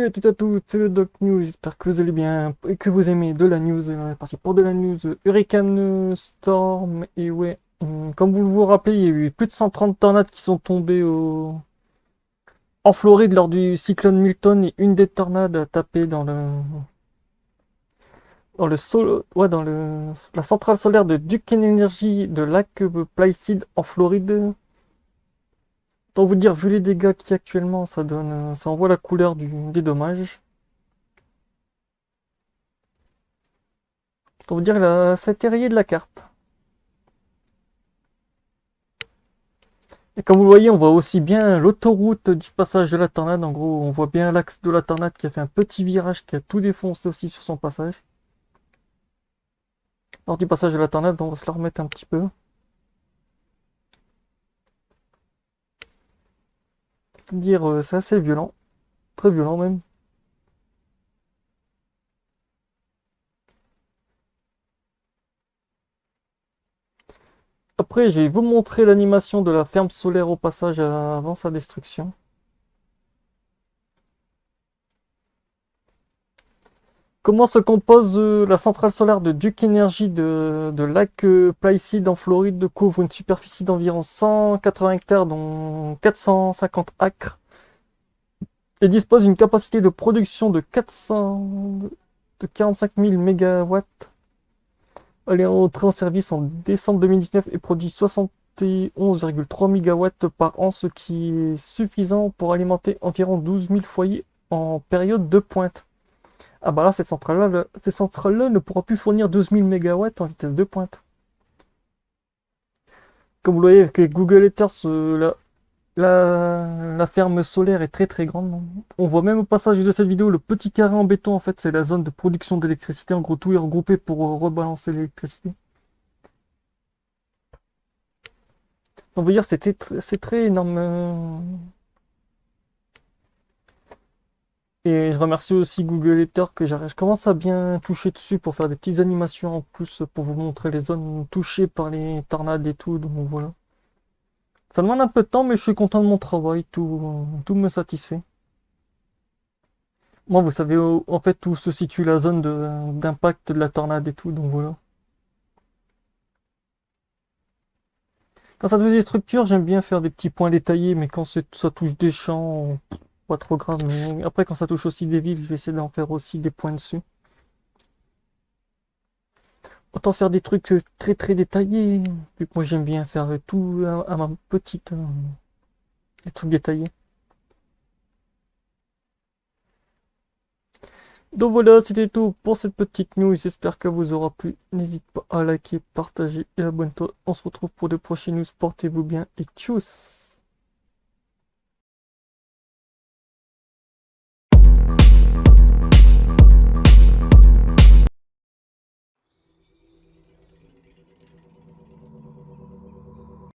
Salut à toutes et à tous, c'est le Doc News, j'espère que vous allez bien et que vous aimez de la news. On est parti pour de la news Hurricane Storm. Et ouais, comme vous vous rappelez, il y a eu plus de 130 tornades qui sont tombées en Floride lors du cyclone Milton, et une des tornades a tapé dans la centrale solaire de Duke Energy de lac Placid en Floride. Autant vous dire, vu les dégâts qu'il y a actuellement, ça envoie la couleur des dommages. Autant vous dire, ça a été rayé de la carte. Et comme vous le voyez, on voit aussi bien l'autoroute du passage de la tornade. En gros, on voit bien l'axe de la tornade qui a fait un petit virage qui a tout défoncé aussi sur son passage. Lors du passage de la tornade, on va se la remettre un petit peu. Dire, c'est assez violent, très violent même. Après, je vais vous montrer l'animation de la ferme solaire au passage avant sa destruction. Comment se compose la centrale solaire de Duke Energy de lac Placid en Floride couvre une superficie d'environ 180 hectares, dont 450 acres, et dispose d'une capacité de production de 45 000 mégawatts. Elle est entrée en service en décembre 2019 et produit 71,3 mégawatts par an, ce qui est suffisant pour alimenter environ 12 000 foyers en période de pointe. Ah bah là, cette centrale-là ne pourra plus fournir 12 000 mégawatts en vitesse de pointe. Comme vous le voyez avec Google Earth, la ferme solaire est très très grande. On voit même au passage de cette vidéo le petit carré en béton, en fait, c'est la zone de production d'électricité. En gros, tout est regroupé pour rebalancer l'électricité. On veut dire c'est très énorme. Et je remercie aussi Google Ether que je commence à bien toucher dessus pour faire des petites animations en plus pour vous montrer les zones touchées par les tornades et tout. Donc voilà. Ça demande un peu de temps, mais je suis content de mon travail. Tout me satisfait. Moi, vous savez en fait où se situe la zone d'impact de la tornade et tout. Donc voilà. Quand ça touche des structures, j'aime bien faire des petits points détaillés, mais quand ça touche des champs, pas trop grave. Mais après, quand ça touche aussi des villes, je vais essayer d'en faire aussi des points dessus. Autant faire des trucs très très détaillés, vu que moi j'aime bien faire tout à ma petite, des trucs détaillés. Donc voilà, c'était tout pour cette petite news. J'espère que vous aura plu. N'hésite pas à liker, partager et abonne-toi. On se retrouve pour de prochaines news. Portez-vous bien et tchuss!